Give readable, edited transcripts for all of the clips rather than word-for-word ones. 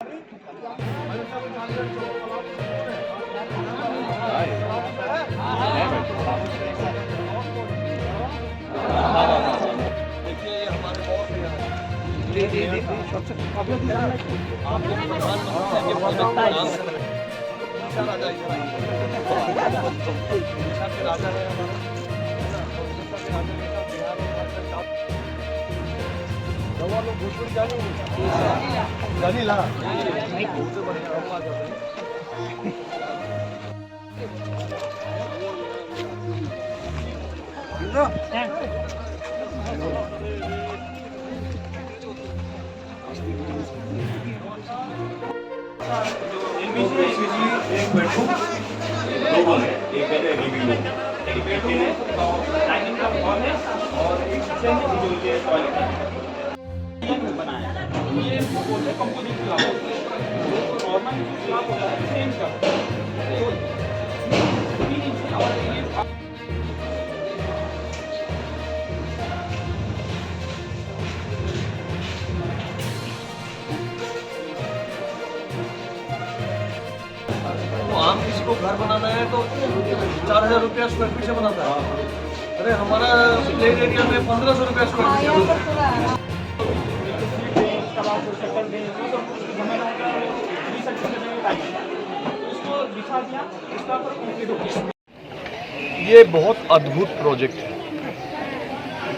एक बेडरूम, दो रूम है, एक बेड है, लिविंग रूम, एक बेडरूम है, डाइनिंग का हॉल है और एक किचन है जो ये टॉयलेट है। ये बनाया है, ये बोलते कंपनी की स्लैब होती है, नॉर्मल स्लैब होता है सेम का, तो 3 इंच और ये आम किसी को घर बनाना है तो 4000 रुपया स्क्वायर फीट से बनाता है। अरे हमारा प्लेन एरिया में 1500 रुपया स्क्वायर फीट। ये बहुत अद्भुत प्रोजेक्ट है,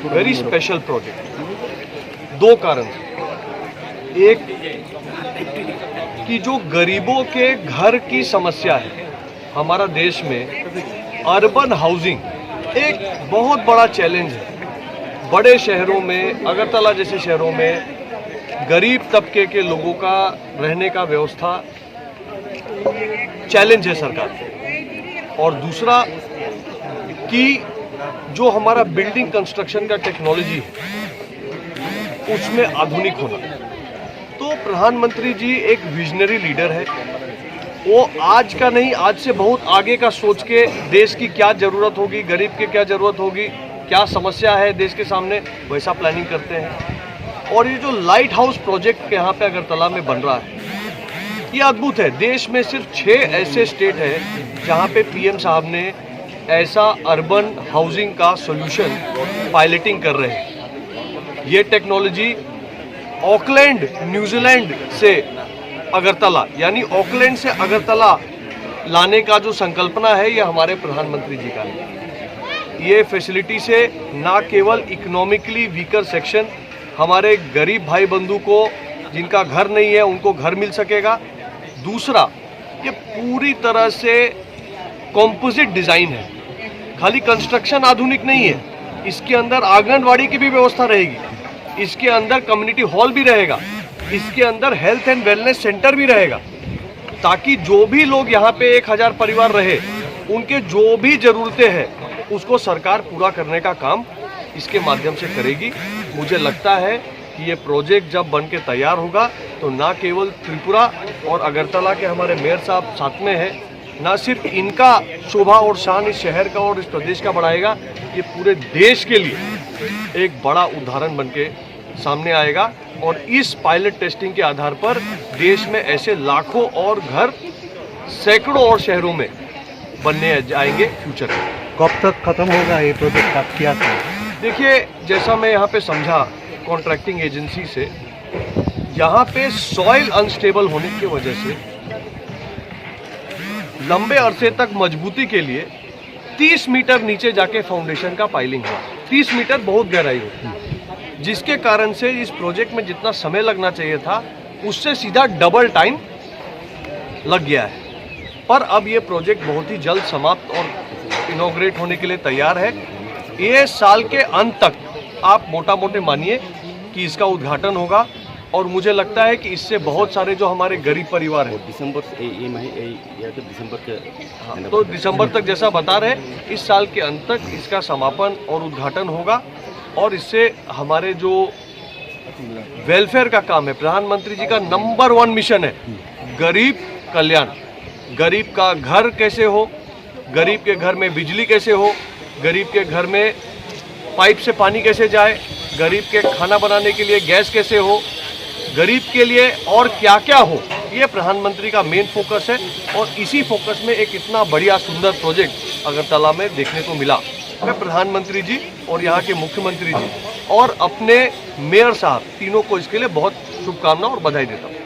वेरी स्पेशल प्रोजेक्ट। 2 कारण, एक कि जो गरीबों के घर की समस्या है, हमारा देश में अर्बन हाउसिंग एक बहुत बड़ा चैलेंज है। बड़े शहरों में, अगरतला जैसे शहरों में गरीब तबके के लोगों का रहने का व्यवस्था चैलेंज है सरकार। और दूसरा कि जो हमारा बिल्डिंग कंस्ट्रक्शन का टेक्नोलॉजी है उसमें आधुनिक होना। तो प्रधानमंत्री जी एक विजनरी लीडर है, वो आज का नहीं, आज से बहुत आगे का सोच के देश की क्या ज़रूरत होगी, गरीब की क्या ज़रूरत होगी, क्या समस्या है देश के सामने, वैसा प्लानिंग करते हैं। और ये जो लाइट हाउस प्रोजेक्ट यहाँ पे अगरतला में बन रहा है, ये अद्भुत है। देश में सिर्फ 6 ऐसे स्टेट हैं जहाँ पे पीएम साहब ने ऐसा अर्बन हाउसिंग का सोल्यूशन पायलटिंग कर रहे हैं। ये टेक्नोलॉजी ऑकलैंड न्यूजीलैंड से अगरतला, यानी ऑकलैंड से अगरतला लाने का जो संकल्पना है, ये हमारे प्रधानमंत्री जी का है। ये फैसिलिटी से ना केवल इकोनॉमिकली वीकर सेक्शन, हमारे गरीब भाई बंधु को जिनका घर नहीं है उनको घर मिल सकेगा। दूसरा, ये पूरी तरह से कॉम्पोजिट डिज़ाइन है, खाली कंस्ट्रक्शन आधुनिक नहीं है, इसके अंदर आंगनवाड़ी की भी व्यवस्था रहेगी, इसके अंदर कम्युनिटी हॉल भी रहेगा, इसके अंदर हेल्थ एंड वेलनेस सेंटर भी रहेगा, ताकि जो भी लोग यहाँ पे 1000 परिवार रहे, उनके जो भी ज़रूरतें हैं उसको सरकार पूरा करने का काम इसके माध्यम से करेगी। मुझे लगता है कि ये प्रोजेक्ट जब बन के तैयार होगा तो ना केवल त्रिपुरा और अगरतला के हमारे मेयर साहब साथ में हैं, ना सिर्फ इनका शोभा और शान इस शहर का और इस प्रदेश का बढ़ाएगा, ये पूरे देश के लिए एक बड़ा उदाहरण बन के सामने आएगा। और इस पायलट टेस्टिंग के आधार पर देश में ऐसे लाखों और घर, सैकड़ों और शहरों में बनने जाएंगे फ्यूचर में। कब तक खत्म होगा ये प्रोजेक्ट, आप क्या था? देखिए, जैसा मैं यहाँ पे समझा कॉन्ट्रैक्टिंग एजेंसी से, यहाँ पे सॉइल अनस्टेबल होने की वजह से लंबे अरसे तक मजबूती के लिए 30 मीटर नीचे जाके फाउंडेशन का पाइलिंग हुआ। 30 मीटर बहुत गहराई होती, जिसके कारण से इस प्रोजेक्ट में जितना समय लगना चाहिए था उससे सीधा डबल टाइम लग गया है। पर अब ये प्रोजेक्ट बहुत ही जल्द समाप्त और इनॉग्रेट होने के लिए तैयार है। ये साल के अंत तक आप मोटा मोटे मानिए कि इसका उद्घाटन होगा, और मुझे लगता है कि इससे बहुत सारे जो हमारे गरीब परिवार हैं, दिसंबर तो दिसंबर तक जैसा बता रहे, इस साल के अंत तक इसका समापन और उद्घाटन होगा। और इससे हमारे जो वेलफेयर का काम है, प्रधानमंत्री जी का नंबर 1 मिशन है गरीब कल्याण। गरीब का घर कैसे हो, गरीब के घर में बिजली कैसे हो, गरीब के घर में पाइप से पानी कैसे जाए, गरीब के खाना बनाने के लिए गैस कैसे हो, गरीब के लिए और क्या क्या हो, ये प्रधानमंत्री का मेन फोकस है। और इसी फोकस में एक इतना बढ़िया सुंदर प्रोजेक्ट अगरतला में देखने को मिला। मैं प्रधानमंत्री जी और यहाँ के मुख्यमंत्री जी और अपने मेयर साहब तीनों को इसके लिए बहुत शुभकामनाएं और बधाई देता हूँ।